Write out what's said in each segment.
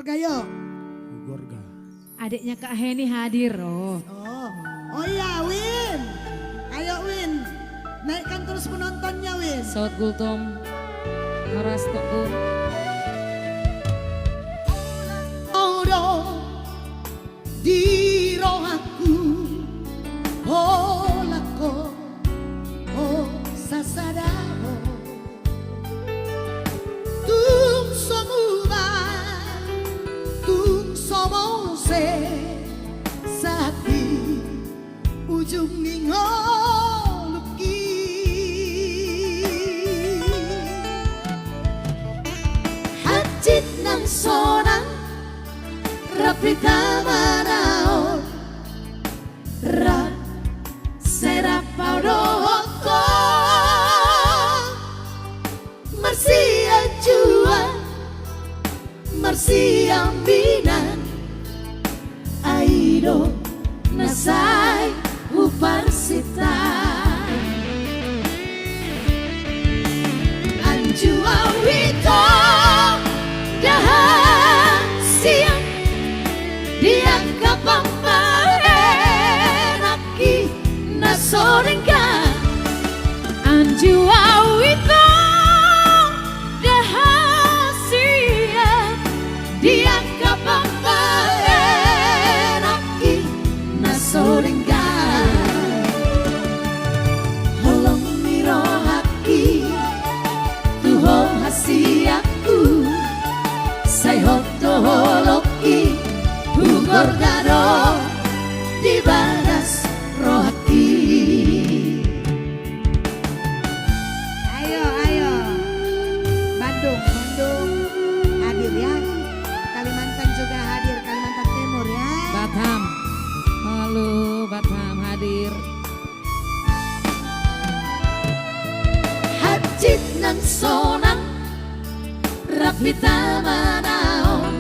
Gayo. Gorga. Adiknya Kak Heni hadir oh. Oh iya Win. Ayo Win. Naikkan terus penontonnya Win. Saud Gultom Maras Tokun. Oro di rohaku olako oh sasadao tung somuba tung somose sakti ujung ningoluki hajit nang sonang rapita manaon rap serap paudohoko marsia juan marsia binan aido nasai uparsita anjua wito dahan siang dia kapambarenaki nasorenga Anjua wito dahasia dia kapambarenaki nasorenga holong mirohaki tuho hasiaku sayhoto holoki Gorgado di baras rohati. Ayo, ayo. Bandung hadir ya. Kalimantan juga hadir, Kalimantan Timur ya. Batam. Halo Batam hadir. Hajit nang sonang rapita manaon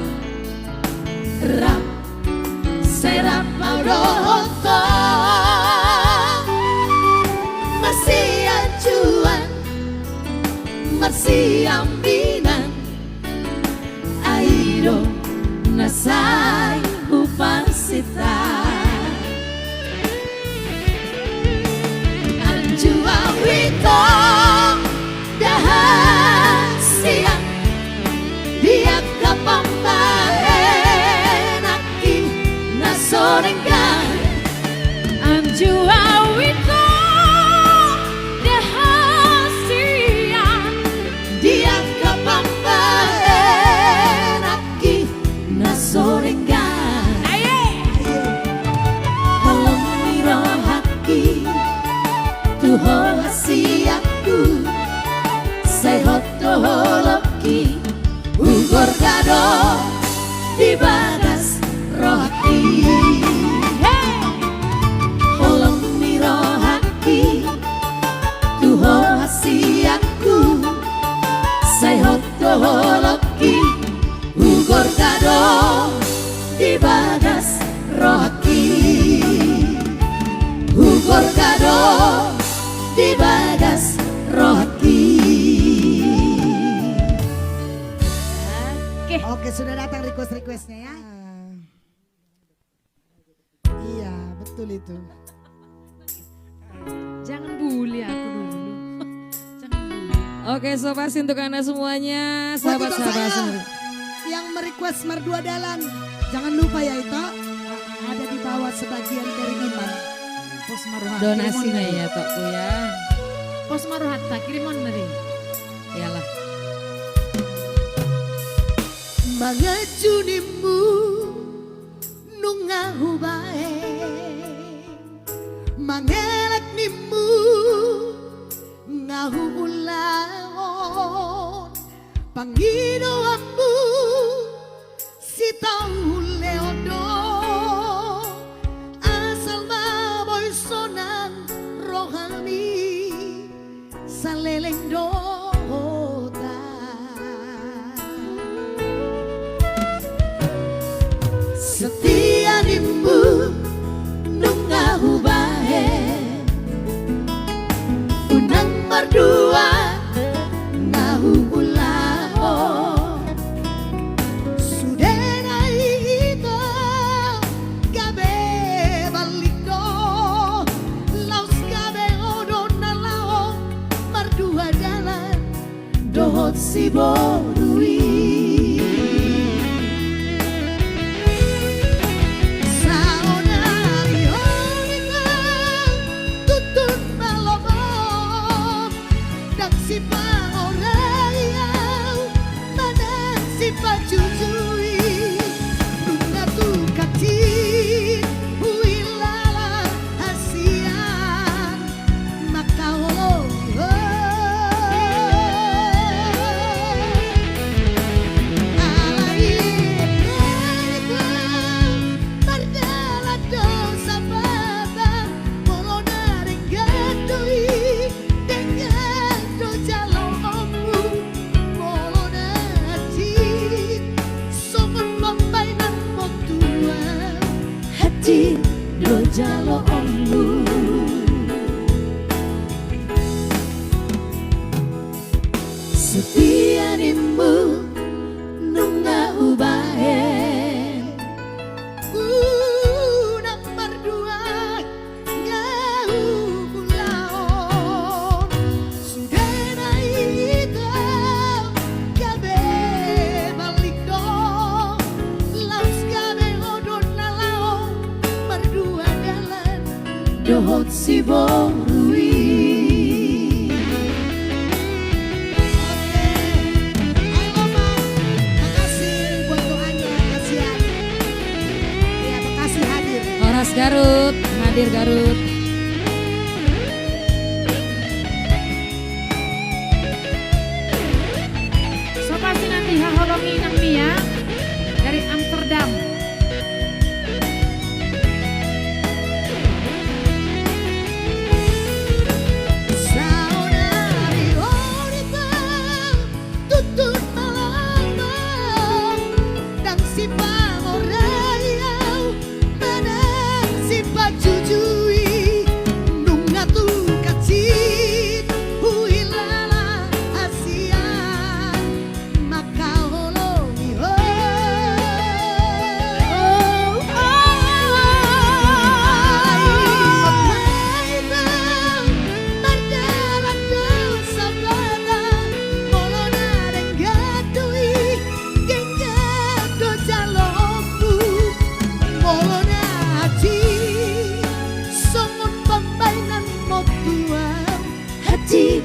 rap serap paudohoko masih acuan masih ambinan aido nasai uparsita anjua wito dahan siang dia kapambarenaki nasorengan Anjua wito dahasia dia kapambarenaki nasorengan holong mirohaki tuho hasiaku sayhoto holoki Gorgado di bagas rohaki holong mirohaki tuho hasiaku sayhoto holoki Gorgado di bagas rohaki Gorgado di bagas rohaki. Oke, sudah datang request-requestnya ya. Iya, betul itu. Jangan bully aku dulu. Jangan bully. Oke sobat untuk anda semuanya, sahabat-sahabat semua. Yang merequest Merdua Dalan, jangan lupa ya itu ada di bawah sebagian dari iman. Pos maruhat. Donasinya ya tokku ya. Pos maruhat tak kirimon mari. Iyalah. Mangajunimu nungahu bae mangelak nimu ngahu ulaon pangino ambu si tau leodo asal maboy sonan rohani saleleng dota setia nimbu nungahu bae unang merdua ngahu ulao sudah si borui saonari orika tutun malomo dak si pangorayau manan si pajujui nunga tu kacit huilala hasian makaolo do jalo ombu setianimu nunga ubahe nomor dua ngau pulao sudah naik gabe balik dong laus gabe odon nalao berdua dalan dohot si borui. Horas Garut, hadir Garut. Sobat nanti haholongi nang Mia dari Amsterdam. Saudari orika tutun malam dan si pangorayau menang si pajujui nunga tu kacit huilala asian makaholongi hati